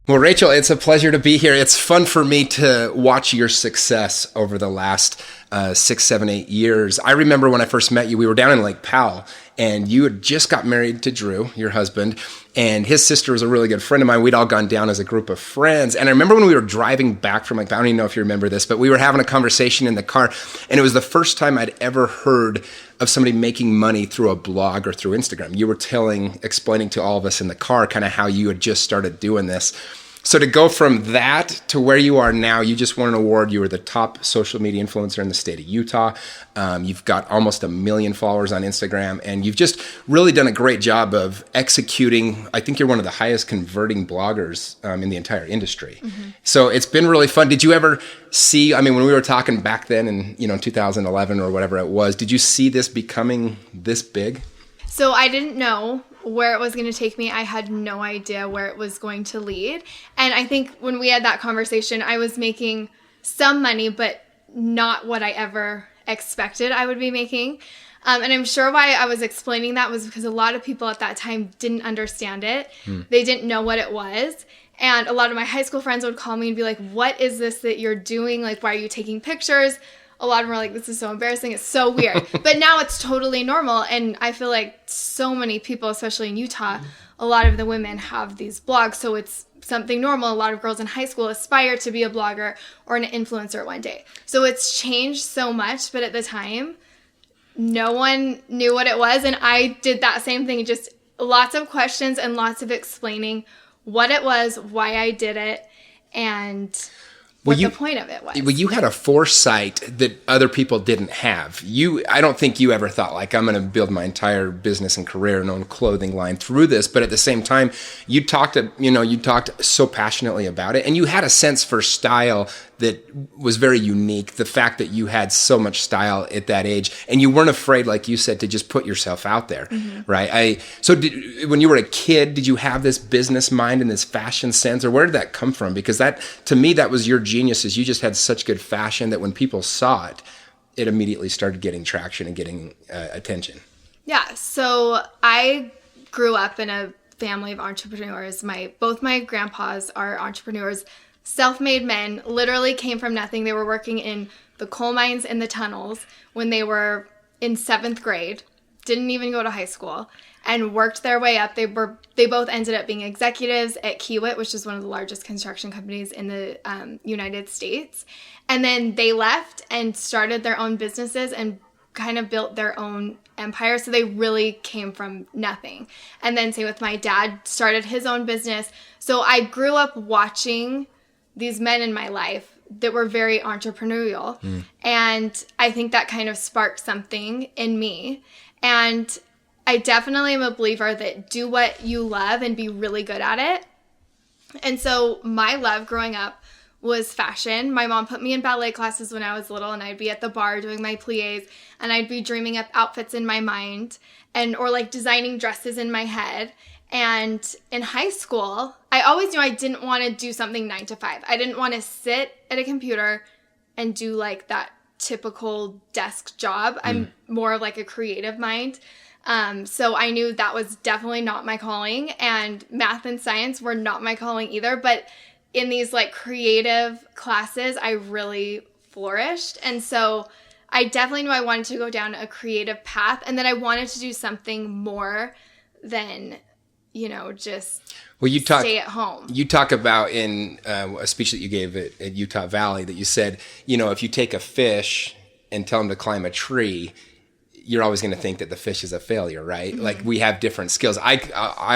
Well, Rachel, it's a pleasure to be here. It's fun for me to watch your success over the last 6, 7, 8 years. I remember when I first met you, we were down in Lake Powell, and you had just got married to Drew, your husband, and his sister was a really good friend of mine. We'd all gone down as a group of friends. And I remember when we were driving back from Lake Powell, I don't even know if you remember this, but we were having a conversation in the car, and it was the first time I'd ever heard of somebody making money through a blog or through Instagram. You were explaining to all of us in the car kind of how you had just started doing this. So to go from that to where you are now, you just won an award. You were the top social media influencer in the state of Utah. You've got almost 1 million followers on Instagram, and you've just really done a great job of executing. I think you're one of the highest converting bloggers in the entire industry. Mm-hmm. So it's been really fun. Did you ever see, when we were talking back then in 2011 or whatever it was, did you see this becoming this big? So I didn't know where it was going to take me. I had no idea where it was going to lead. And I think when we had that conversation, I was making some money, but not what I ever expected I would be making. And I'm sure why I was explaining that was because a lot of people at that time didn't understand it. They didn't know what it was. And a lot of my high school friends would call me and be like, what is this that you're doing? Like, why are you taking pictures? A lot of them are like, this is so embarrassing. It's so weird. But now it's totally normal. And I feel like so many people, especially in Utah, a lot of the women have these blogs. So it's something normal. A lot of girls in high school aspire to be a blogger or an influencer one day. So it's changed so much. But at the time, no one knew what it was. And I did that same thing. Just lots of questions and lots of explaining what it was, why I did it, and what the point of it was. Well, you had a foresight that other people didn't have. I don't think you ever thought, like, I'm going to build my entire business and career and own clothing line through this. But at the same time, you talked so passionately about it, and you had a sense for style that was very unique. The fact that you had so much style at that age, and you weren't afraid, like you said, to just put yourself out there, right? When you were a kid, did you have this business mind and this fashion sense, or where did that come from? Because that, to me, that was your genius. Is you just had such good fashion that when people saw it, it immediately started getting traction and getting attention. Yeah. So I grew up in a family of entrepreneurs. Both my grandpas are entrepreneurs. Self-made men, literally came from nothing. They were working in the coal mines and the tunnels when they were in 7th grade, didn't even go to high school, and worked their way up. They both ended up being executives at Kiewit, which is one of the largest construction companies in the United States. And then they left and started their own businesses and kind of built their own empire. So they really came from nothing. And then same with my dad, started his own business. So I grew up watching these men in my life that were very entrepreneurial. And I think that kind of sparked something in me. And I definitely am a believer that do what you love and be really good at it. And so my love growing up was fashion. My mom put me in ballet classes when I was little, and I'd be at the bar doing my pliés, and I'd be dreaming up outfits in my mind or like designing dresses in my head. And in high school, I always knew I didn't want to do something 9 to 5. I didn't want to sit at a computer and do like that typical desk job. I'm more of like a creative mind. So I knew that was definitely not my calling, and math and science were not my calling either. But in these like creative classes, I really flourished. And so I definitely knew I wanted to go down a creative path, and that I wanted to do something more than just stay at home. You talk about in a speech that you gave at Utah Valley that you said, if you take a fish and tell him to climb a tree, you're always going to think that the fish is a failure, right? Mm-hmm. Like, we have different skills. I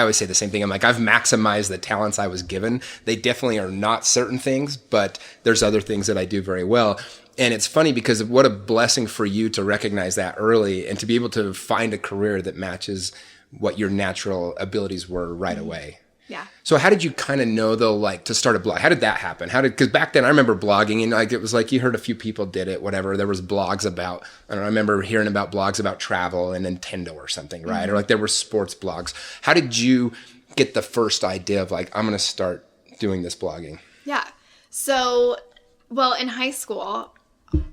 always say the same thing. I'm like, I've maximized the talents I was given. They definitely are not certain things, but there's other things that I do very well. And it's funny because what a blessing for you to recognize that early and to be able to find a career that matches what your natural abilities were right away. Yeah. So how did you kind of know, though, like, to start a blog? How did that happen? Because back then I remember blogging, and like, it was like you heard a few people did it, whatever. There was blogs about, I remember hearing about blogs about travel and Nintendo or something, right? Or like there were sports blogs. How did you get the first idea of like, I'm going to start doing this blogging? Yeah. So, well, in high school,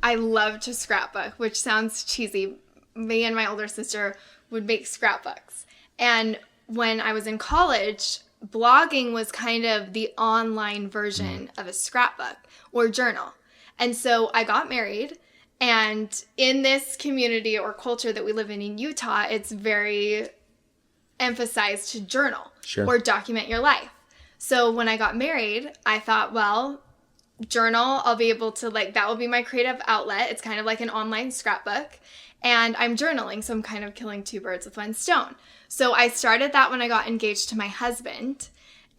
I loved to scrapbook, which sounds cheesy. Me and my older sister would make scrapbooks. And when I was in college, blogging was kind of the online version of a scrapbook or journal. And so I got married, and in this community or culture that we live in Utah, it's very emphasized to journal or document your life. So when I got married, I thought, well, journal, I'll be able to that will be my creative outlet. It's kind of like an online scrapbook, and I'm journaling. So I'm kind of killing two birds with one stone. So I started that when I got engaged to my husband,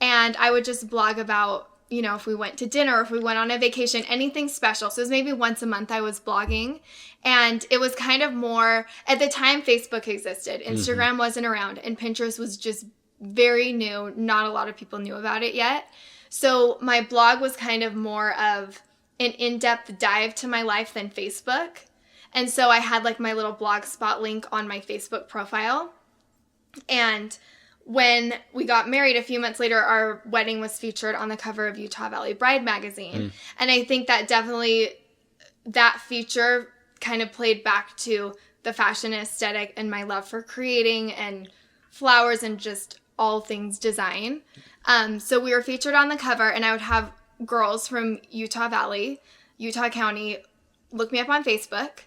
and I would just blog about, if we went to dinner, or if we went on a vacation, anything special. So it was maybe once a month I was blogging. And it was kind of more, at the time Facebook existed, Instagram wasn't around, and Pinterest was just very new. Not a lot of people knew about it yet. So my blog was kind of more of an in-depth dive to my life than Facebook. And so I had my little blogspot link on my Facebook profile. And when we got married, a few months later, our wedding was featured on the cover of Utah Valley Bride magazine. And I think that definitely, that feature kind of played back to the fashion aesthetic and my love for creating and flowers and just all things design. So we were featured on the cover, and I would have girls from Utah Valley, Utah County, look me up on Facebook,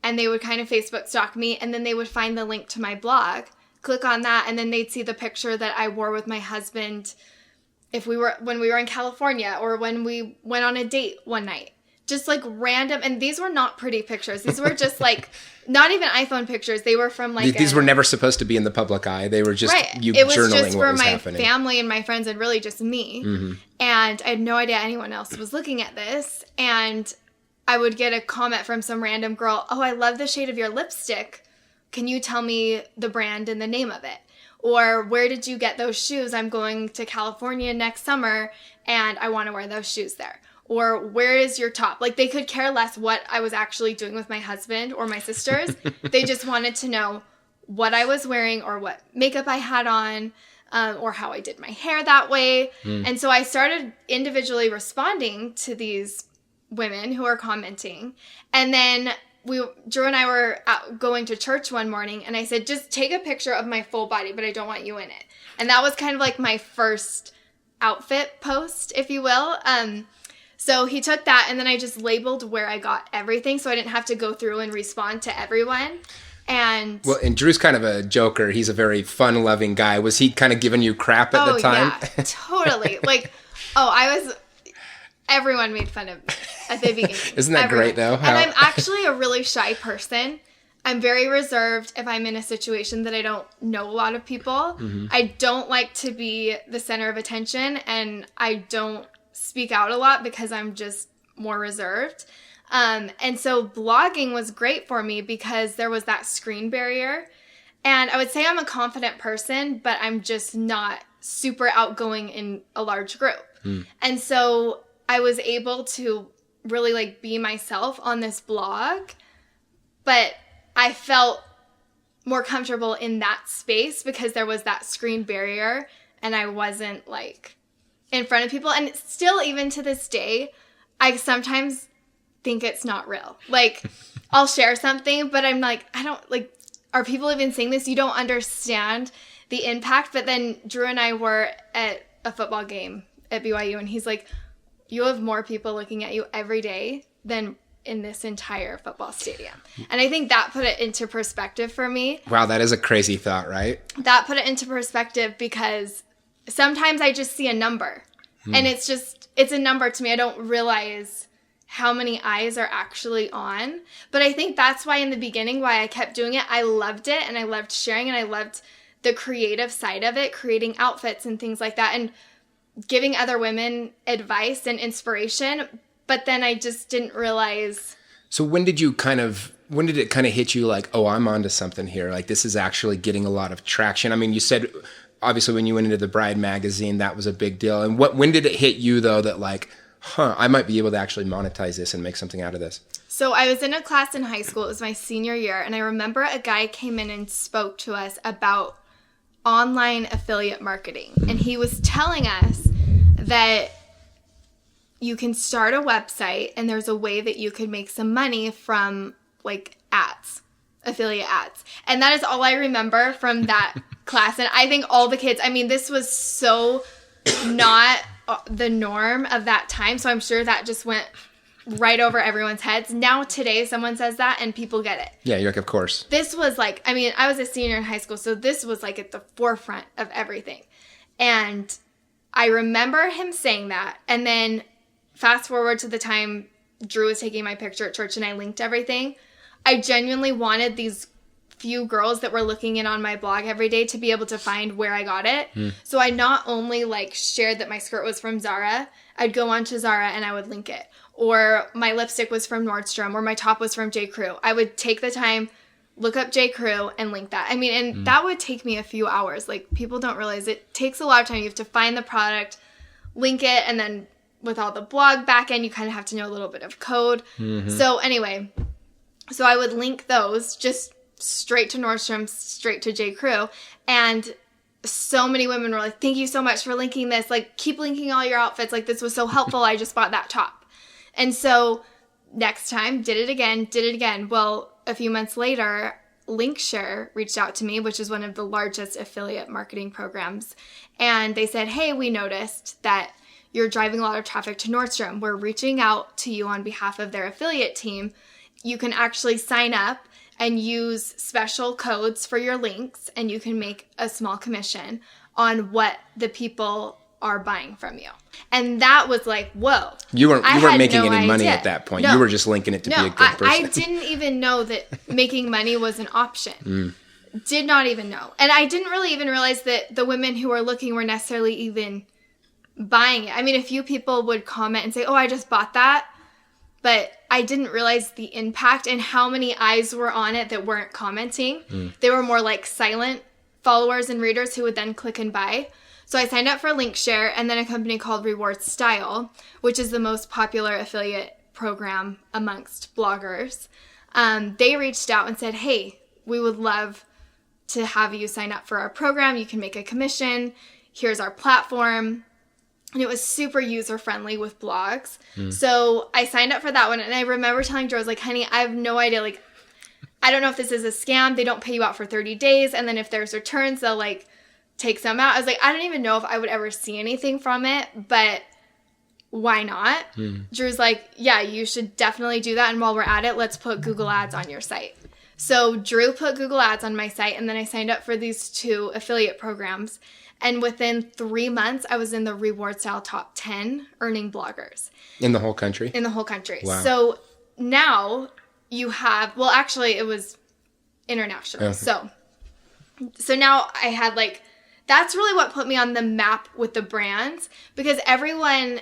and they would kind of Facebook stalk me, and then they would find the link to my blog, click on that, and then they'd see the picture that I wore with my husband when we were in California, or when we went on a date one night. Just random, and these were not pretty pictures. These were just not even iPhone pictures. They were from these were never supposed to be in the public eye. They were just you it was journaling just what for was my happening. Family and my friends, and really just me. And I had no idea anyone else was looking at this. And I would get a comment from some random girl, "Oh, I love the shade of your lipstick. Can you tell me the brand and the name of it?" Or, "Where did you get those shoes? I'm going to California next summer and I want to wear those shoes there." Or, "Where is your top?" They could care less what I was actually doing with my husband or my sisters. They just wanted to know what I was wearing, or what makeup I had on, or how I did my hair that way. And so I started individually responding to these women who are commenting. And then Drew and I were going to church one morning, and I said, "Just take a picture of my full body, but I don't want you in it." And that was kind of my first outfit post, if you will. So he took that, and then I just labeled where I got everything, so I didn't have to go through and respond to everyone. And Drew's kind of a joker. He's a very fun-loving guy. Was he kind of giving you crap at the time? Yeah, totally. Everyone made fun of me at the beginning. Isn't that great, though? And I'm actually a really shy person. I'm very reserved if I'm in a situation that I don't know a lot of people. I don't like to be the center of attention, and I don't speak out a lot because I'm just more reserved. And so blogging was great for me because there was that screen barrier. And I would say I'm a confident person, but I'm just not super outgoing in a large group. And so I was able to really be myself on this blog, but I felt more comfortable in that space because there was that screen barrier, and I wasn't in front of people. And still, even to this day, I sometimes think it's not real. I'll share something, but I'm I don't are people even seeing this? You don't understand the impact. But then Drew and I were at a football game at BYU, and he's like, "You have more people looking at you every day than in this entire football stadium." And I think that put it into perspective for me. Wow, that is a crazy thought, right? That put it into perspective because sometimes I just see a number, and it's a number to me. I don't realize how many eyes are actually on. But I think that's why in the beginning, why I kept doing it, I loved it, and I loved sharing, and I loved the creative side of it, creating outfits and things like that, and giving other women advice and inspiration. But then I just didn't realize. So when did it kind of hit you oh, I'm onto something here? This is actually getting a lot of traction. I mean, you said obviously when you went into the Bride magazine, that was a big deal. And when did it hit you though that I might be able to actually monetize this and make something out of this? So I was in a class in high school. It was my senior year. And I remember a guy came in and spoke to us about online affiliate marketing. And he was telling us that you can start a website, and there's a way that you could make some money from ads, affiliate ads. And that is all I remember from that class. And I think all the kids, I mean, this was so not the norm of that time. So I'm sure that just went right over everyone's heads. Now today, someone says that and people get it. Yeah, you're like, of course. This was like, I mean, I was a senior in high school, so this was like at the forefront of everything. And I remember him saying that. And then fast forward to the time Drew was taking my picture at church and I linked everything. I genuinely wanted these few girls that were looking in on my blog every day to be able to find where I got it. So I not only like shared that my skirt was from Zara, I'd go on to Zara and I would link it. Or my lipstick was from Nordstrom, or my top was from J. Crew. I would take the time, look up J. Crew, and link that. I mean, and that would take me a few hours. Like, people don't realize it takes a lot of time. You have to find the product, link it, and then with all the blog backend, you kind of have to know a little bit of code. So anyway, so I would link those just straight to Nordstrom, straight to J. Crew, and so many women were like, thank you so much for linking this. Like, keep linking all your outfits. Like, this was so helpful. I just bought that top. And so next time, did it again. Well, a few months later, Linkshare reached out to me, which is one of the largest affiliate marketing programs. And they said, hey, we noticed that you're driving a lot of traffic to Nordstrom. We're reaching out to you on behalf of their affiliate team. You can actually sign up and use special codes for your links, and you can make a small commission on what the people are buying from you. And that was like, whoa. You weren't making any money at that point. No. You were just linking it to be a good person. I didn't even know that making money was an option. Did not even know. And I didn't really even realize that the women who were looking were necessarily even buying it. I mean, a few people would comment and say, oh, I just bought that. But I didn't realize the impact and how many eyes were on it that weren't commenting. They were more like silent followers and readers who would then click and buy. So I signed up for Linkshare and then a company called Reward Style, which is the most popular affiliate program amongst bloggers. They reached out and said, hey, we would love to have you sign up for our program. You can make a commission. Here's our platform. And it was super user-friendly with blogs. So I signed up for that one. And I remember telling Joe, I was like, honey, I have no idea. Like, I don't know if this is a scam. They don't pay you out for 30 days. And then if there's returns, they'll like take some out. I was like, I don't even know if I would ever see anything from it, but why not? Drew's like, yeah, you should definitely do that. And while we're at it, let's put Google Ads on your site. So Drew put Google Ads on my site, and then I signed up for these 2 affiliate programs. And within 3 months, I was in the Reward Style top 10 earning bloggers. In the whole country? In the whole country. Wow. So now you have, well, actually it was international. Okay. So now I had like, that's really what put me on the map with the brands, because everyone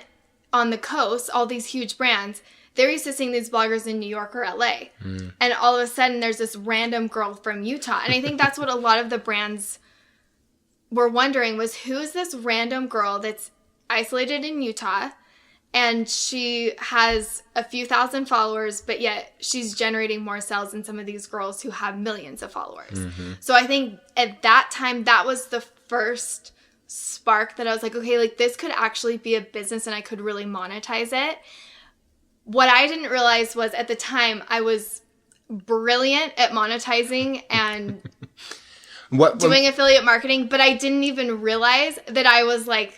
on the coast, all these huge brands, they're used to seeing these bloggers in New York or LA. And all of a sudden there's this random girl from Utah. And I think that's what a lot of the brands were wondering was, who's this random girl that's isolated in Utah and she has a few thousand followers, but yet she's generating more sales than some of these girls who have millions of followers. So I think at that time, that was the first spark that I was like, okay, like this could actually be a business and I could really monetize it. What I didn't realize was at the time I was brilliant at monetizing and doing affiliate marketing, but I didn't even realize that I was like,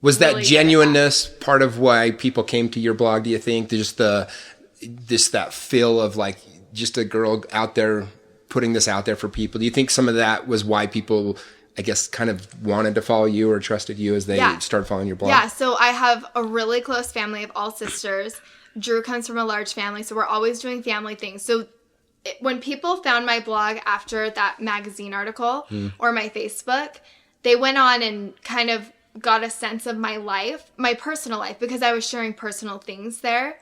was that really genuineness part of why people came to your blog, do you think? Just that feel of like just a girl out there putting this out there for people. Do you think some of that was why people, I guess, kind of wanted to follow you or trusted you as they started following your blog? Yeah, so I have a really close family of all sisters. Drew comes from a large family, so we're always doing family things. So when people found my blog after that magazine article or my Facebook, they went on and kind of got a sense of my life, my personal life, because I was sharing personal things there.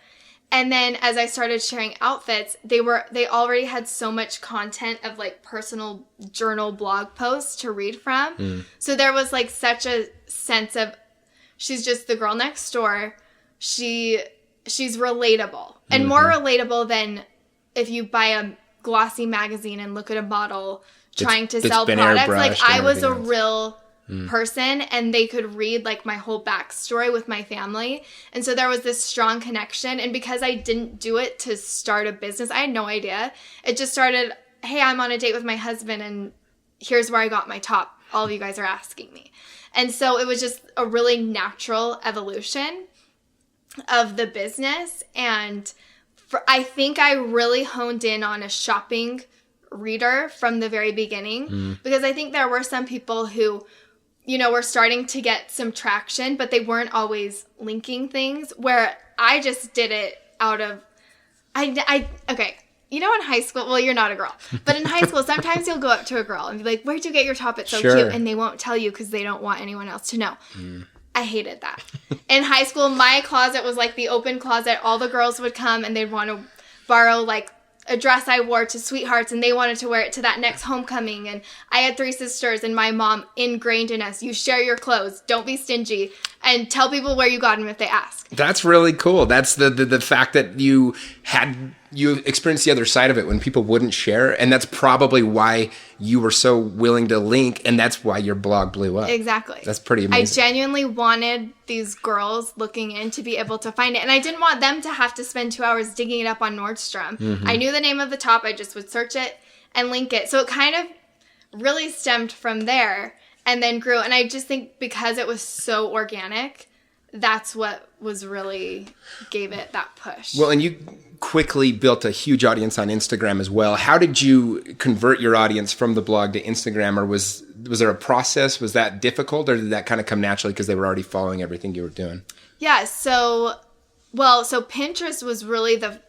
And then as I started sharing outfits, they already had so much content of like personal journal blog posts to read from. So there was like such a sense of, she's just the girl next door. She's relatable, and more relatable than if you buy a glossy magazine and look at a model trying to sell products. Like I was a real person, and they could read like my whole backstory with my family. And so there was this strong connection. And because I didn't do it to start a business, I had no idea. It just started, hey, I'm on a date with my husband and here's where I got my top. All of you guys are asking me. And so it was just a really natural evolution of the business. And I think I really honed in on a shopping reader from the very beginning, because I think there were some people who, you know, were starting to get some traction, but they weren't always linking things, where I just did it out of, okay. You know, in high school, well, you're not a girl, but in high school, sometimes you'll go up to a girl and be like, where'd you get your top? It's so cute. And they won't tell you because they don't want anyone else to know. I hated that. In high school, my closet was like the open closet. All the girls would come and they'd want to borrow like a dress I wore to Sweethearts, and they wanted to wear it to that next homecoming. And I had 3 sisters, and my mom ingrained in us, you share your clothes, don't be stingy, and tell people where you got them if they ask. That's really cool. That's the fact that you experienced the other side of it when people wouldn't share, and that's probably why you were so willing to link, and that's why your blog blew up. Exactly. That's pretty amazing. I genuinely wanted these girls looking in to be able to find it, and I didn't want them to have to spend 2 hours digging it up on Nordstrom. I knew the name of the top. I just would search it and link it. So it kind of really stemmed from there and then grew, and I just think because it was so organic, that's what was really gave it that push. Well, and you quickly built a huge audience on Instagram as well. How did you convert your audience from the blog to Instagram, or was there a process? Was that difficult, or did that kind of come naturally because they were already following everything you were doing? Yeah, so Pinterest was really the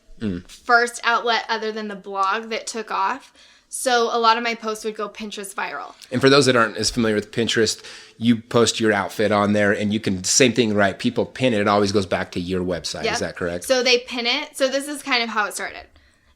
first outlet other than the blog that took off. So a lot of my posts would go Pinterest viral. And for those that aren't as familiar with Pinterest, you post your outfit on there, and you can, same thing, right? People pin it. It always goes back to your website. Yep. Is that correct? So they pin it. So this is kind of how it started.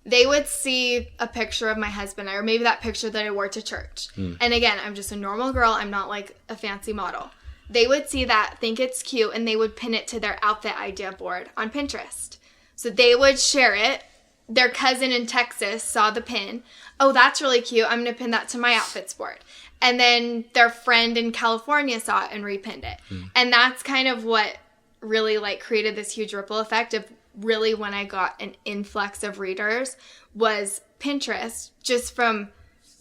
They would see a picture of my husband, or maybe that picture that I wore to church. And again, I'm just a normal girl. I'm not like a fancy model. They would see that, think it's cute, and they would pin it to their outfit idea board on Pinterest. So they would share it. Their cousin in Texas saw the pin. Oh, that's really cute. I'm going to pin that to my outfits board. And then their friend in California saw it and repinned it. And that's kind of what really like created this huge ripple effect of really when I got an influx of readers was Pinterest, just from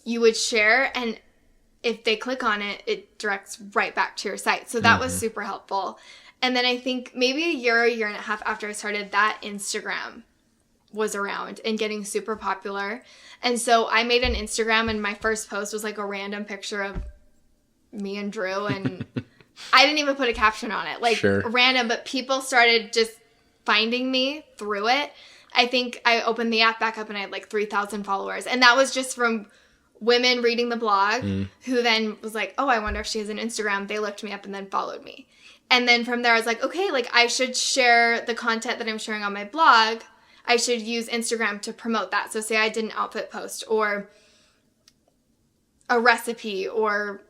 you would share, and if they click on it, it directs right back to your site. So that was super helpful. And then I think maybe a year and a half after I started that, Instagram was around and getting super popular. And so I made an Instagram, and my first post was like a random picture of me and Drew, and I didn't even put a caption on it, like random, but people started just finding me through it. I think I opened the app back up and I had like 3,000 followers, and that was just from women reading the blog who then was like, oh, I wonder if she has an Instagram. They looked me up and then followed me. And then from there I was like, okay, like I should share the content that I'm sharing on my blog. I should use Instagram to promote that. So say I did an outfit post or a recipe or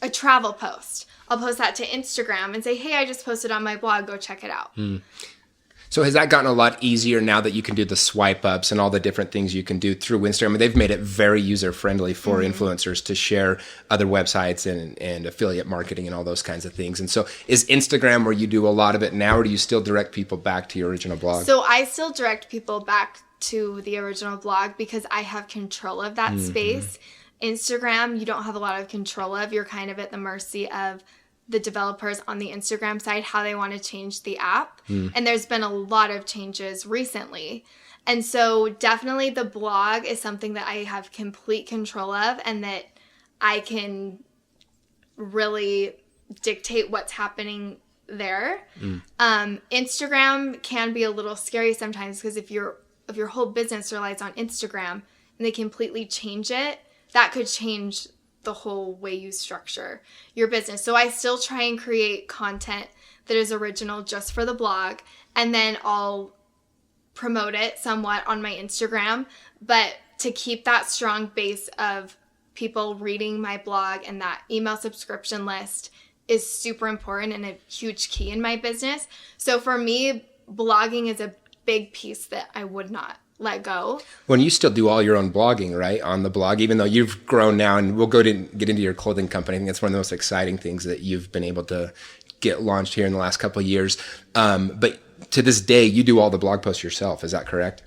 a travel post. I'll post that to Instagram and say, hey, I just posted on my blog. Go check it out. So has that gotten a lot easier now that you can do the swipe ups and all the different things you can do through Instagram? I mean, they've made it very user friendly for influencers to share other websites and affiliate marketing and all those kinds of things. And so is Instagram where you do a lot of it now, or do you still direct people back to your original blog? So I still direct people back to the original blog because I have control of that space. Instagram, you don't have a lot of control of. You're kind of at the mercy of the developers on the Instagram side, how they want to change the app. And there's been a lot of changes recently. And so definitely the blog is something that I have complete control of and that I can really dictate what's happening there. Instagram can be a little scary sometimes because if your whole business relies on Instagram and they completely change it, that could change the whole way you structure your business. So I still try and create content that is original just for the blog, and then I'll promote it somewhat on my Instagram. But to keep that strong base of people reading my blog and that email subscription list is super important and a huge key in my business. So for me, blogging is a big piece that I would not let go. When you still do all your own blogging, right, on the blog, even though you've grown now, and we'll get into your clothing company. I think that's one of the most exciting things that you've been able to get launched here in the last couple of years. But to this day, you do all the blog posts yourself. Is that correct?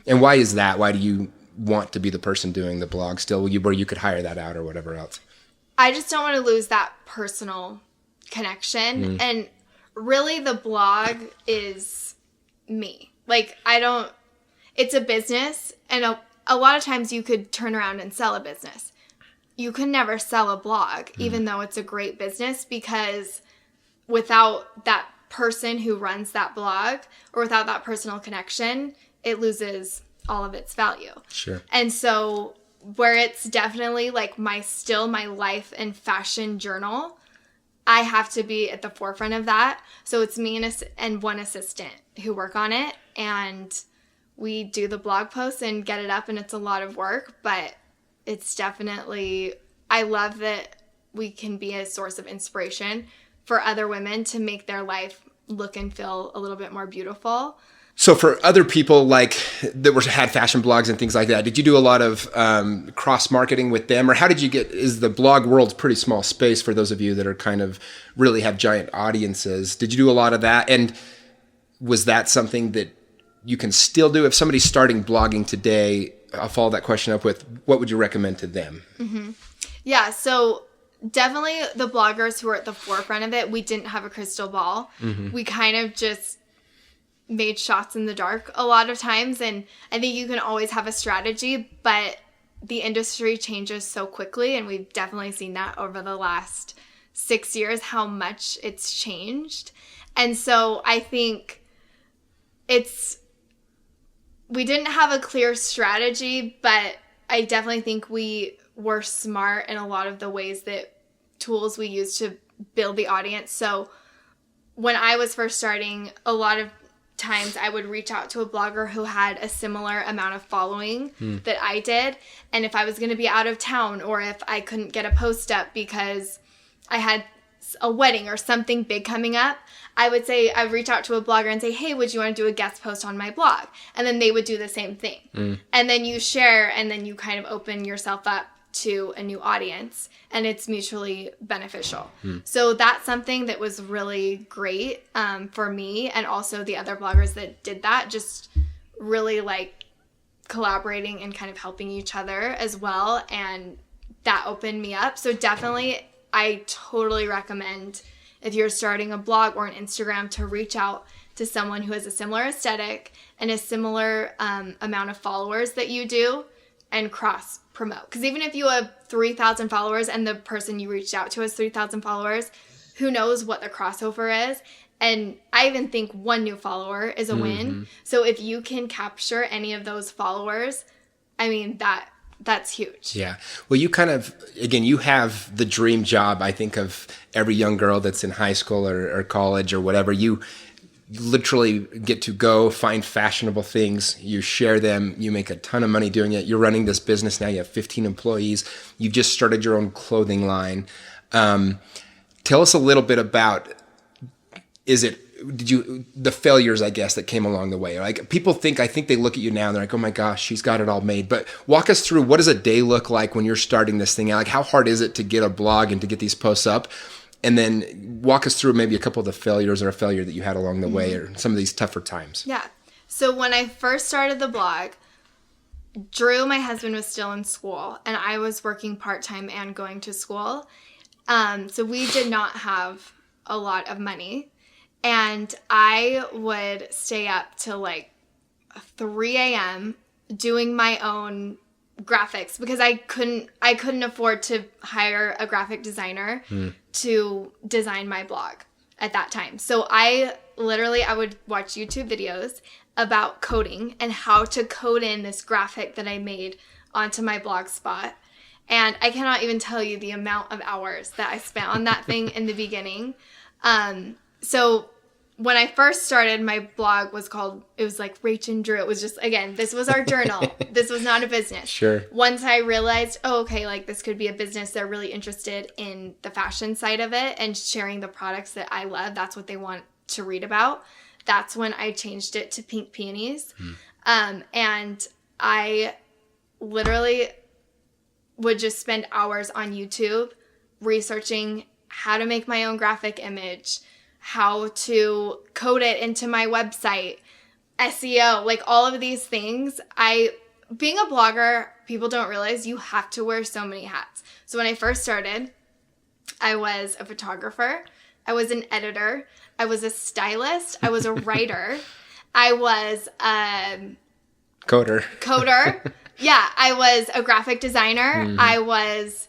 And why is that? Why do you want to be the person doing the blog still, where you could hire that out or whatever else? I just don't want to lose that personal connection. And really the blog is me. Like, it's a business, and a lot of times you could turn around and sell a business. You can never sell a blog, even though it's a great business, because without that person who runs that blog, or without that personal connection, it loses all of its value. Sure. And so where it's definitely like my life and fashion journal, I have to be at the forefront of that. So it's me and one assistant who work on it, and we do the blog posts and get it up, and it's a lot of work, but it's definitely, I love that we can be a source of inspiration for other women to make their life look and feel a little bit more beautiful. So for other people like that had fashion blogs and things like that, did you do a lot of cross marketing with them, or how did you is the blog world a pretty small space for those of you that are kind of really have giant audiences? Did you do a lot of that? And was that something that you can still do if somebody's starting blogging today? I'll follow that question up with, what would you recommend to them? Mm-hmm. Yeah. So definitely the bloggers who were at the forefront of it, we didn't have a crystal ball. Mm-hmm. We kind of just made shots in the dark a lot of times. And I think you can always have a strategy, but the industry changes so quickly. And we've definitely seen that over the last 6 years, how much it's changed. And so I think we didn't have a clear strategy, but I definitely think we were smart in a lot of the ways that tools we used to build the audience. So when I was first starting, a lot of times I would reach out to a blogger who had a similar amount of following that I did. And if I was going to be out of town, or if I couldn't get a post up because I had a wedding or something big coming up, I would reach out to a blogger and say, hey, would you want to do a guest post on my blog? And then they would do the same thing. And then you share, and then you kind of open yourself up to a new audience, and it's mutually beneficial. So that's something that was really great for me, and also the other bloggers that did that, just really like collaborating and kind of helping each other as well. And that opened me up. So definitely, I totally recommend, if you're starting a blog or an Instagram, to reach out to someone who has a similar aesthetic and a similar amount of followers that you do, and cross promote. Because even if you have 3,000 followers and the person you reached out to has 3,000 followers, who knows what the crossover is? And I even think one new follower is a win. So if you can capture any of those followers, I mean, that's huge. Yeah. Well, you kind of, again, you have the dream job, I think, of every young girl that's in high school or college or whatever. You literally get to go find fashionable things. You share them. You make a ton of money doing it. You're running this business now. You have 15 employees. You've just started your own clothing line. Tell us a little bit about, the failures, I guess, that came along the way. Like, people I think they look at you now and they're like, oh my gosh, she's got it all made. But walk us through, what does a day look like when you're starting this thing out? Like, how hard is it to get a blog and to get these posts up? And then walk us through maybe a couple of the failures, or a failure that you had along the way, or some of these tougher times. Yeah. So when I first started the blog, Drew, my husband, was still in school, and I was working part-time and going to school. So we did not have a lot of money. And I would stay up till like 3 a.m. doing my own graphics, because I couldn't afford to hire a graphic designer to design my blog at that time. So I would watch YouTube videos about coding and how to code in this graphic that I made onto my blog spot. And I cannot even tell you the amount of hours that I spent on that thing in the beginning. So when I first started, my blog was like Rachel and Drew. It was just, again, this was our journal. This was not a business. Sure. Once I realized, like this could be a business, they're really interested in the fashion side of it and sharing the products that I love. That's what they want to read about. That's when I changed it to Pink Peonies. And I literally would just spend hours on YouTube researching how to make my own graphic image, how to code it into my website, SEO, like all of these things. Being a blogger, people don't realize you have to wear so many hats. So when I first started, I was a photographer. I was an editor. I was a stylist. I was a writer. I was a coder. Yeah, I was a graphic designer. I was,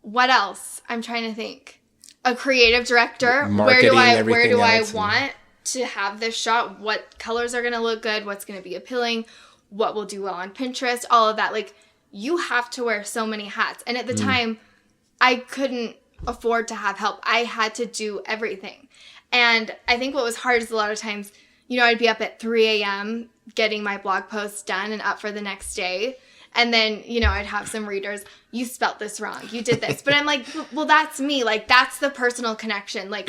what else? I'm trying to think. A creative director. Marketing, where do I want to have this shot? What colors are going to look good? What's going to be appealing? What will do well on Pinterest? All of that. Like, you have to wear so many hats. And at the time, I couldn't afford to have help. I had to do everything. And I think what was hard is a lot of times, you know, I'd be up at 3 a.m. getting my blog posts done and up for the next day. And then, you know, I'd have some readers, you spelt this wrong. You did this. But I'm like, well, that's me. Like, that's the personal connection. Like,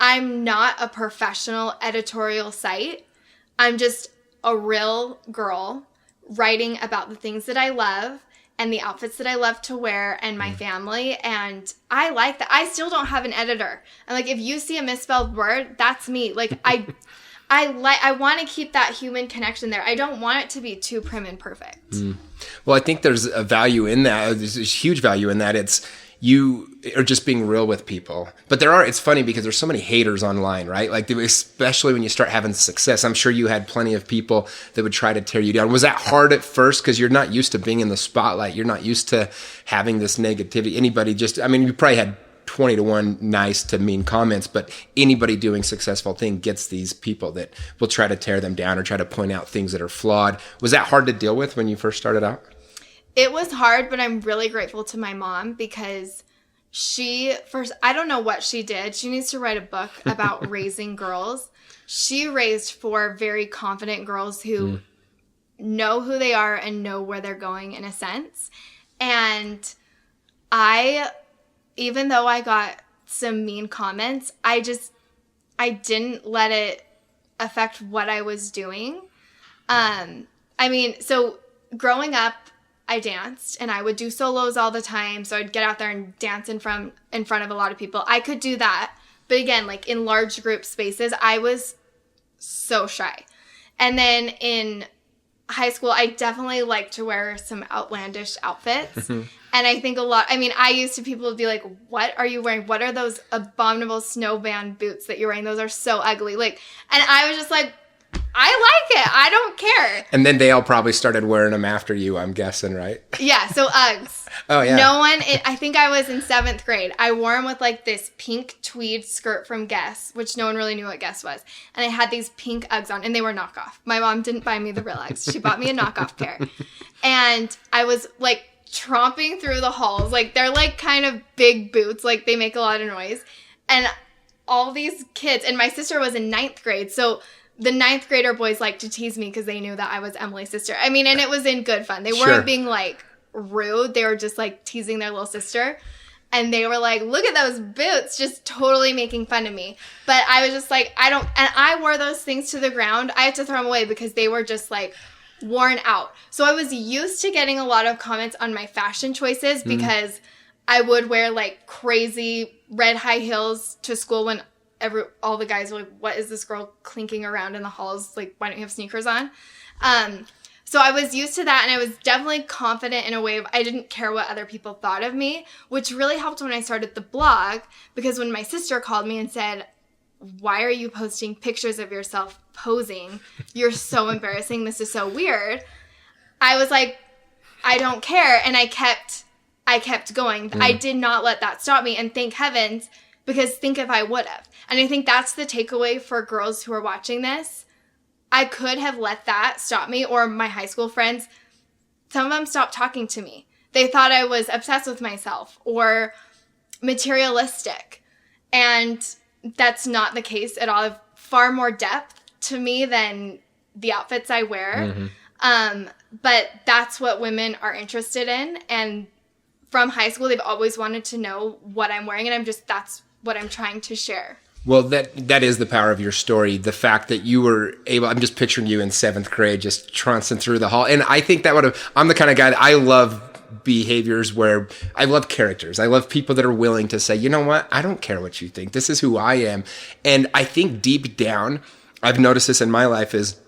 I'm not a professional editorial site. I'm just a real girl writing about the things that I love and the outfits that I love to wear and my family. And I like that. I still don't have an editor. And like, if you see a misspelled word, that's me. Like, I want to keep that human connection there. I don't want it to be too prim and perfect. Well, I think there's a value in that. There's a huge value in that. It's you are just being real with people. But it's funny because there's so many haters online, right? Like, especially when you start having success. I'm sure you had plenty of people that would try to tear you down. Was that hard at first? Because you're not used to being in the spotlight. You're not used to having this negativity. You probably had 20 to 1 nice to mean comments, but anybody doing successful thing gets these people that will try to tear them down or try to point out things that are flawed. Was that hard to deal with when you first started out? It was hard, but I'm really grateful to my mom because I don't know what she did. She needs to write a book about raising girls. She raised 4 very confident girls who know who they are and know where they're going in a sense. And even though I got some mean comments, I didn't let it affect what I was doing. So growing up, I danced and I would do solos all the time. So I'd get out there and dance in front of a lot of people. I could do that. But again, like in large group spaces, I was so shy. And then in high school, I definitely liked to wear some outlandish outfits. And I think people would be like, what are you wearing? What are those abominable snowband boots that you're wearing? Those are so ugly. Like, and I was just like, I like it. I don't care. And then they all probably started wearing them after you, I'm guessing, right? Yeah, so Uggs. Oh, yeah. I think I was in 7th grade. I wore them with like this pink tweed skirt from Guess, which no one really knew what Guess was. And I had these pink Uggs on, and they were knockoff. My mom didn't buy me the real Uggs. She bought me a knockoff pair. And I was like tromping through the halls. Like, they're like kind of big boots. Like, they make a lot of noise. And all these kids, and my sister was in 9th grade, so the 9th grader boys liked to tease me because they knew that I was Emily's sister. And it was in good fun. They weren't being like rude. They were just like teasing their little sister. And they were like, look at those boots, just totally making fun of me. But I was just like, and I wore those things to the ground. I had to throw them away because they were just like worn out. So I was used to getting a lot of comments on my fashion choices because I would wear like crazy red high heels to school when all the guys were like, what is this girl clinking around in the halls? Like, why don't you have sneakers on? So I was used to that, and I was definitely confident in a way of I didn't care what other people thought of me, which really helped when I started the blog, because when my sister called me and said, why are you posting pictures of yourself posing? You're so embarrassing. This is so weird. I was like, I don't care. And I kept going. I did not let that stop me. And thank heavens, because think if I would have. And I think that's the takeaway for girls who are watching this. I could have let that stop me, or my high school friends. Some of them stopped talking to me. They thought I was obsessed with myself or materialistic. And that's not the case at all. I have far more depth to me than the outfits I wear. But that's what women are interested in. And from high school, they've always wanted to know what I'm wearing. And that's what I'm trying to share. Well, that is the power of your story. The fact that you were able, I'm just picturing you in 7th grade, just trouncing through the hall. And I think I'm the kind of guy that I love behaviors where I love characters. I love people that are willing to say, you know what? I don't care what you think. This is who I am. And I think deep down, I've noticed this in my life is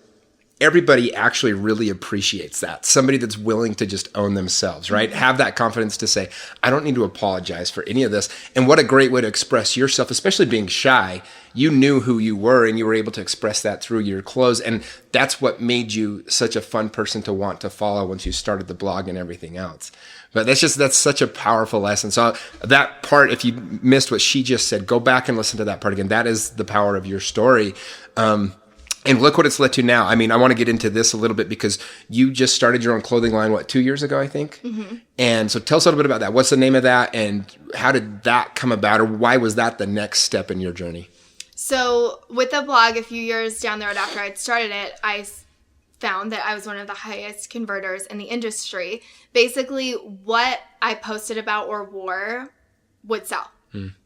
everybody actually really appreciates that. Somebody that's willing to just own themselves, right? Have that confidence to say, I don't need to apologize for any of this. And what a great way to express yourself, especially being shy. You knew who you were and you were able to express that through your clothes. And that's what made you such a fun person to want to follow once you started the blog and everything else. But that's such a powerful lesson. So that part, if you missed what she just said, go back and listen to that part again. That is the power of your story. And look what it's led to now. I mean, I want to get into this a little bit because you just started your own clothing line, 2 years ago, I think? Mm-hmm. And so tell us a little bit about that. What's the name of that and how did that come about, or why was that the next step in your journey? So with the blog, a few years down the road after I'd started it, I found that I was one of the highest converters in the industry. Basically, what I posted about or wore would sell.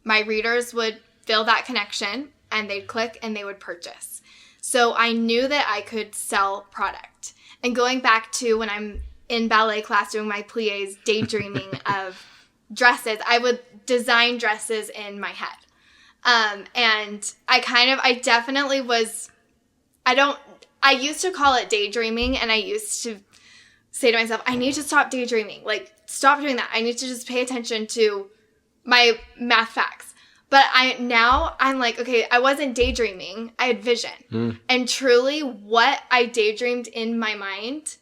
My readers would feel that connection and they'd click and they would purchase. So I knew that I could sell product. And going back to when I'm in ballet class doing my pliés, daydreaming of dresses, I would design dresses in my head. And I definitely was, I used to call it daydreaming, and I used to say to myself, I need to stop daydreaming. Like, stop doing that. I need to just pay attention to my math facts. But I'm like, okay, I wasn't daydreaming. I had vision. And truly what I daydreamed in my mind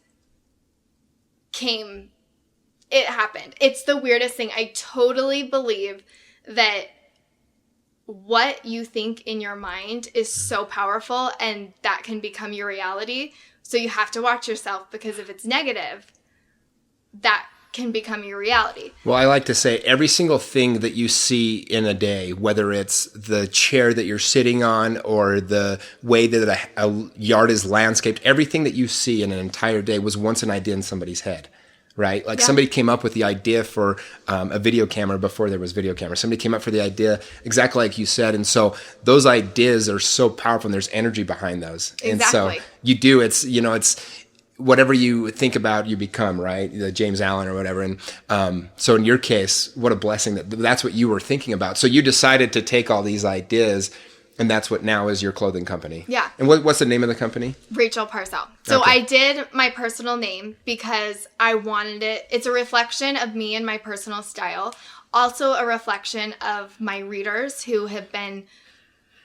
it happened. It's the weirdest thing. I totally believe that what you think in your mind is so powerful and that can become your reality. So you have to watch yourself, because if it's negative, that can become your reality. Well, I like to say every single thing that you see in a day, whether it's the chair that you're sitting on or the way that a yard is landscaped, everything that you see in an entire day was once an idea in somebody's head, right? Like somebody came up with the idea for a video camera before there was video camera. Somebody came up for the idea exactly like you said. And so those ideas are so powerful and there's energy behind those. Exactly. And so you do, it's whatever you think about, you become, right? The James Allen or whatever. And so in your case, what a blessing that's what you were thinking about. So you decided to take all these ideas, and that's what now is your clothing company. Yeah. And what's the name of the company? Rachel Parcell. So I did my personal name because I wanted it. It's a reflection of me and my personal style. Also a reflection of my readers who have been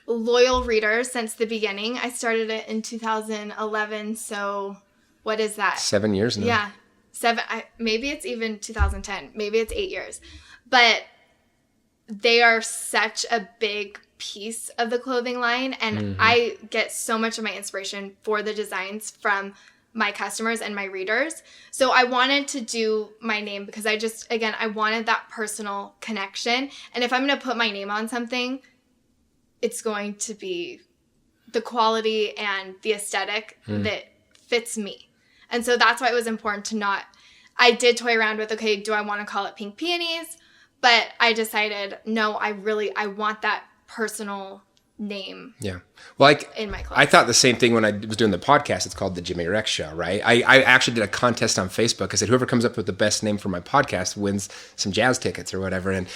loyal readers since the beginning. I started it in 2011, so... What is that? 7 years now. Yeah. 7. Maybe it's even 2010. Maybe it's 8 years. But they are such a big piece of the clothing line. And I get so much of my inspiration for the designs from my customers and my readers. So I wanted to do my name because I wanted that personal connection. And if I'm going to put my name on something, it's going to be the quality and the aesthetic that fits me. And so that's why it was important I did toy around with, okay, do I want to call it Pink Peonies? But I decided, no, I want that personal name. Yeah. Well, in my clothes. I thought the same thing when I was doing the podcast. It's called The Jimmy Rex Show, right? I actually did a contest on Facebook. I said, whoever comes up with the best name for my podcast wins some jazz tickets or whatever. And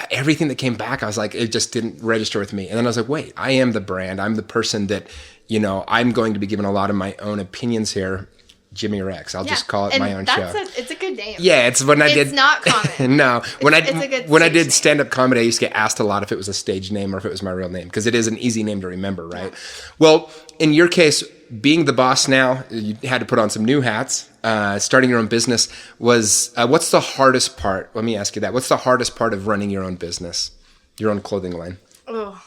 everything that came back, I was like, it just didn't register with me. And then I was like, wait, I am the brand. I'm the person that, I'm going to be given a lot of my own opinions here. Jimmy Rex. I'll just call it my own show. It's a good name. Yeah, it's not common. No, when I did stand stand-up comedy, I used to get asked a lot if it was a stage name or if it was my real name, because it is an easy name to remember, right? Yeah. Well, in your case, being the boss now, you had to put on some new hats. Starting your own business was what's the hardest part? Let me ask you that. What's the hardest part of running your own business, your own clothing line? Oh,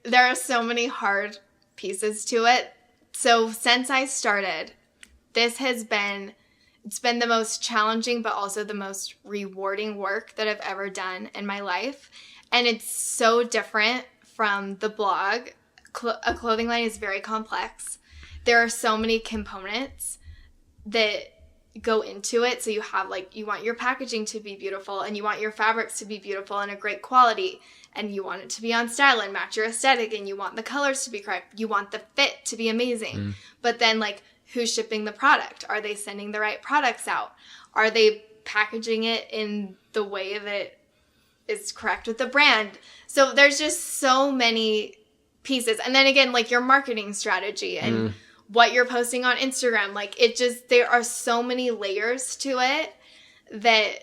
there are so many hard pieces to it. So since I started, it's been the most challenging, but also the most rewarding work that I've ever done in my life. And it's so different from the blog. A clothing line is very complex. There are so many components that go into it. So you have you want your packaging to be beautiful, and you want your fabrics to be beautiful and a great quality, and you want it to be on style and match your aesthetic, and you want the colors to be correct. You want the fit to be amazing. But then who's shipping the product? Are they sending the right products out? Are they packaging it in the way that is correct with the brand? So there's just so many pieces. And then again, your marketing strategy and what you're posting on Instagram. Like, it just, there are so many layers to it that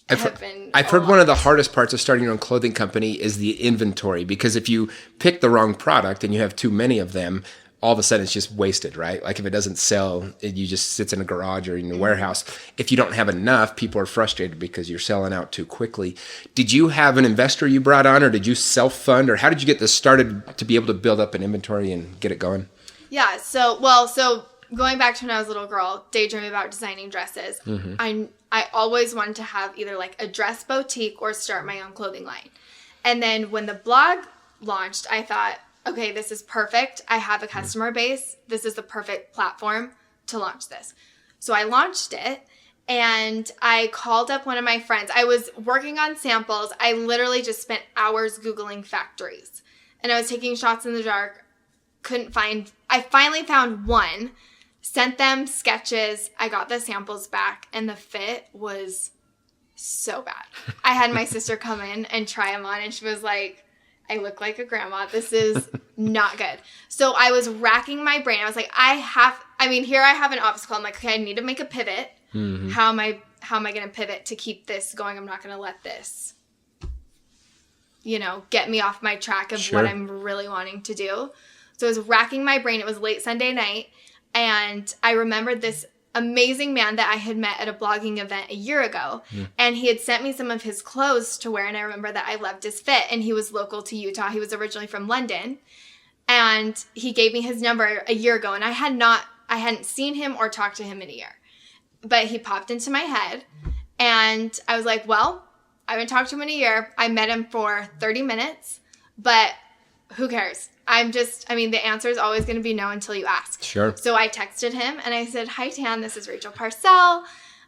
I've heard one of the hardest parts of starting your own clothing company is the inventory, because if you pick the wrong product and you have too many of them, all of a sudden it's just wasted, right? Like if it doesn't sell, you just sits in a garage or in a warehouse. If you don't have enough, people are frustrated because you're selling out too quickly. Did you have an investor you brought on, or did you self-fund, or how did you get this started to be able to build up an inventory and get it going? Yeah, so going back to when I was a little girl, daydreaming about designing dresses, I always wanted to have either like a dress boutique or start my own clothing line. And then when the blog launched, I thought, okay, this is perfect. I have a customer base. This is the perfect platform to launch this. So I launched it, and I called up one of my friends. I was working on samples. I literally just spent hours Googling factories, and I was taking shots in the dark. I finally found one, sent them sketches. I got the samples back, and the fit was so bad. I had my sister come in and try them on, and she was like, I look like a grandma. This is not good. So I was racking my brain. I was like, here I have an obstacle. I'm like, okay, I need to make a pivot. How am I going to pivot to keep this going? I'm not going to let this, get me off my track of what I'm really wanting to do. So I was racking my brain. It was late Sunday night. And I remembered this amazing man that I had met at a blogging event a year ago. And he had sent me some of his clothes to wear. And I remember that I loved his fit. And he was local to Utah. He was originally from London. And he gave me his number a year ago. And I hadn't seen him or talked to him in a year. But he popped into my head. And I was like, well, I haven't talked to him in a year. I met him for 30 minutes. But who cares? The answer is always going to be no until you ask. Sure. So I texted him and I said, hi, Tan, this is Rachel Parcell.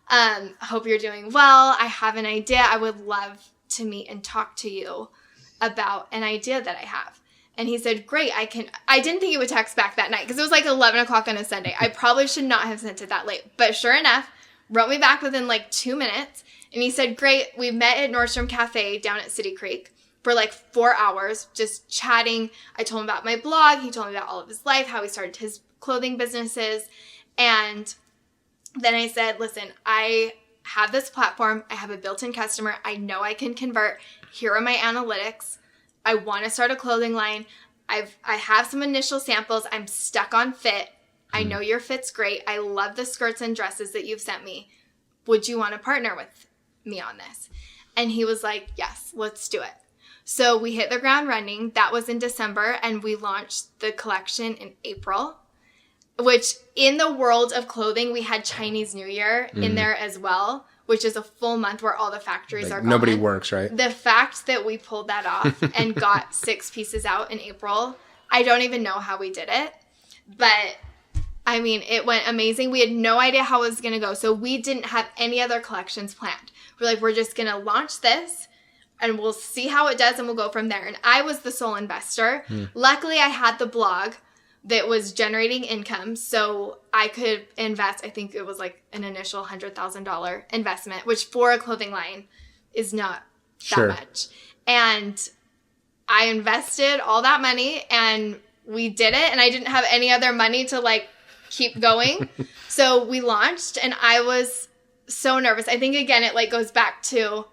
Hope you're doing well. I have an idea. I would love to meet and talk to you about an idea that I have. And he said, great, I didn't think he would text back that night because it was like 11 o'clock on a Sunday. I probably should not have sent it that late. But sure enough, wrote me back within like 2 minutes. And he said, great, we met at Nordstrom Cafe down at City Creek for like 4 hours, just chatting. I told him about my blog. He told me about all of his life, how he started his clothing businesses. And then I said, listen, I have this platform. I have a built-in customer. I know I can convert. Here are my analytics. I want to start a clothing line. I have some initial samples. I'm stuck on fit. I know your fit's great. I love the skirts and dresses that you've sent me. Would you want to partner with me on this? And he was like, yes, let's do it. So we hit the ground running. That was in December, and we launched the collection in April, which in the world of clothing, we had Chinese New Year in there as well, which is a full month where all the factories are gone. Nobody works, right? The fact that we pulled that off and got 6 pieces out in April, I don't even know how we did it. But, it went amazing. We had no idea how it was going to go. So we didn't have any other collections planned. We're just going to launch this. And we'll see how it does, and we'll go from there. And I was the sole investor. Luckily, I had the blog that was generating income, so I could invest. I think it was like an initial $100,000 investment, which for a clothing line is not that much. And I invested all that money, and we did it. And I didn't have any other money to keep going. So we launched, and I was so nervous. I think, again, it goes back to,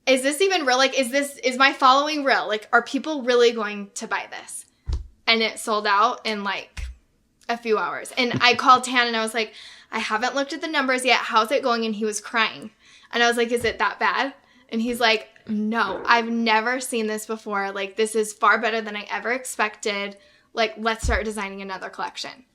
is this even real? Is my following real? Are people really going to buy this? And it sold out in a few hours. And I called Tan and I was like, I haven't looked at the numbers yet. How's it going? And he was crying. And I was like, is it that bad? And he's like, no, I've never seen this before. This is far better than I ever expected. Let's start designing another collection.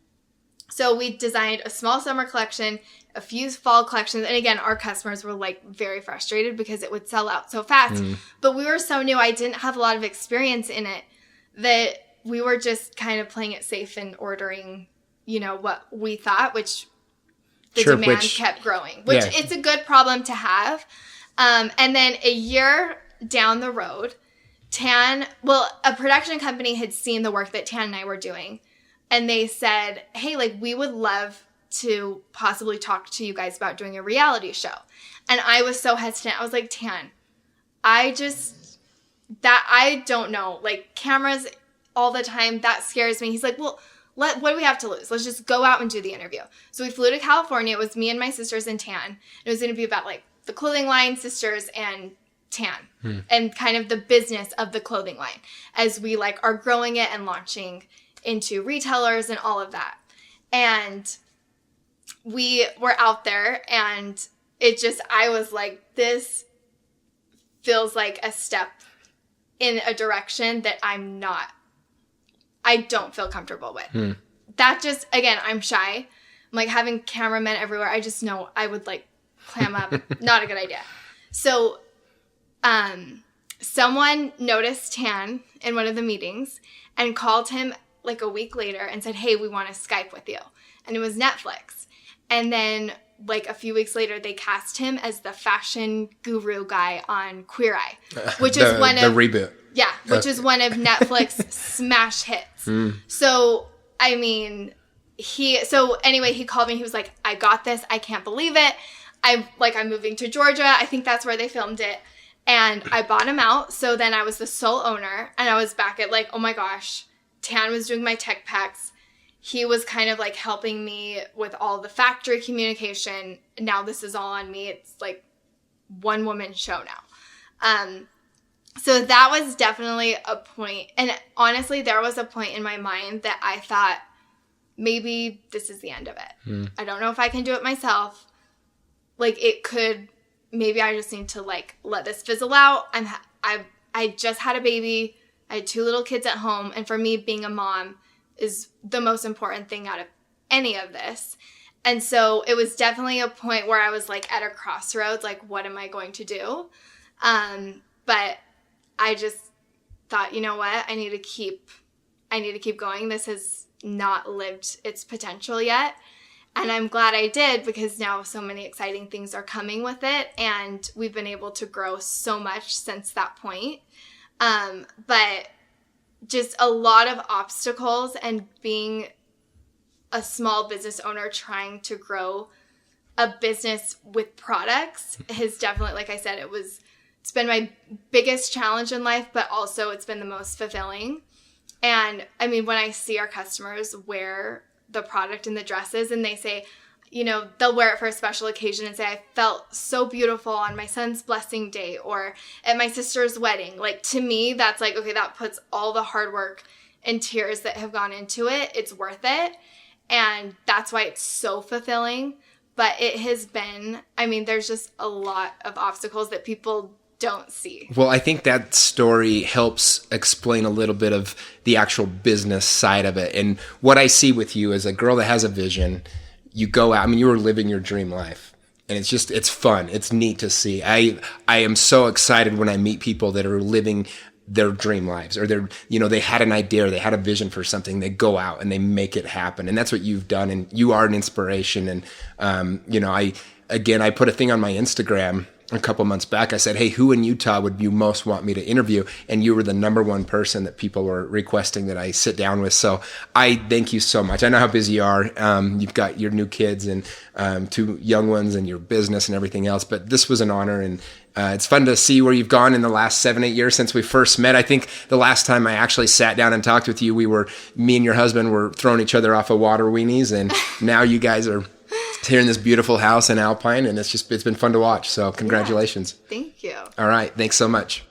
So we designed a small summer collection, a few fall collections. And again, our customers were very frustrated because it would sell out so fast. But we were so new. I didn't have a lot of experience in it that we were just kind of playing it safe and ordering, what we thought, which the demand kept growing, which it's a good problem to have. And then a year down the road, a production company had seen the work that Tan and I were doing. And they said, hey, we would love to possibly talk to you guys about doing a reality show. And I was so hesitant. I was like, Tan, I don't know. Cameras all the time, that scares me. He's like, well, what do we have to lose? Let's just go out and do the interview. So we flew to California. It was me and my sisters and Tan. It was going to be about like the clothing line, sisters, and Tan, and kind of the business of the clothing line as we like are growing it and launching into retailers and all of that. And we were out there, and I was like, this feels like a step in a direction that I don't feel comfortable with. That just, again, I'm shy. I'm like having cameramen everywhere. I just know I would like clam up. Not a good idea. So, someone noticed Tan in one of the meetings and called him like a week later and said, hey, we want to Skype with you. And it was Netflix. And then like a few weeks later, they cast him as the fashion guru guy on Queer Eye, which is one of the reboot. Yeah, which is one of Netflix smash hits. So, I mean, he called me. He was like, I got this. I can't believe it. I'm moving to Georgia. I think that's where they filmed it. And I bought him out. So then I was the sole owner, and I was back at like, oh my gosh, Tan was doing my tech packs. He was kind of like helping me with all the factory communication. Now this is all on me. It's like one woman show now. So that was definitely a point. And honestly, there was a point in my mind that I thought maybe this is the end of it. I don't know if I can do it myself. Like maybe I just need to like let this fizzle out. I just had a baby. I had 2 little kids at home. And for me, being a mom is the most important thing out of any of this. And so it was definitely a point where I was like at a crossroads, like, what am I going to do? But I just thought, you know what? I need to keep going. This has not lived its potential yet. And I'm glad I did, because now so many exciting things are coming with it. And we've been able to grow so much since that point. But just a lot of obstacles, and being a small business owner trying to grow a business with products has definitely, like I said, it's been my biggest challenge in life, but also it's been the most fulfilling. And I mean, when I see our customers wear the product and the dresses, and they say, you know, they'll wear it for a special occasion and say, I felt so beautiful on my son's blessing day or at my sister's wedding. Like, to me, that's like, okay, that puts all the hard work and tears that have gone into it. It's worth it. And that's why it's so fulfilling. But it has been, I mean, there's just a lot of obstacles that people don't see. Well, I think that story helps explain a little bit of the actual business side of it. And what I see with you is a girl that has a vision. You go out, I mean, you were living your dream life, and it's fun. It's neat to see. I am so excited when I meet people that are living their dream lives, or they had an idea, or they had a vision for something. They go out and they make it happen. And that's what you've done. And you are an inspiration. And, I put a thing on my Instagram a couple months back. I said, hey, who in Utah would you most want me to interview? And you were the number one person that people were requesting that I sit down with. So I thank you so much. I know how busy you are. You've got your new kids and 2 young ones and your business and everything else. But this was an honor. And it's fun to see where you've gone in the last 7-8 years since we first met. I think the last time I actually sat down and talked with you, me and your husband were throwing each other off of water weenies. And now you guys are here in this beautiful house in Alpine, and it's been fun to watch. So congratulations. Yeah, thank you. All right. Thanks so much.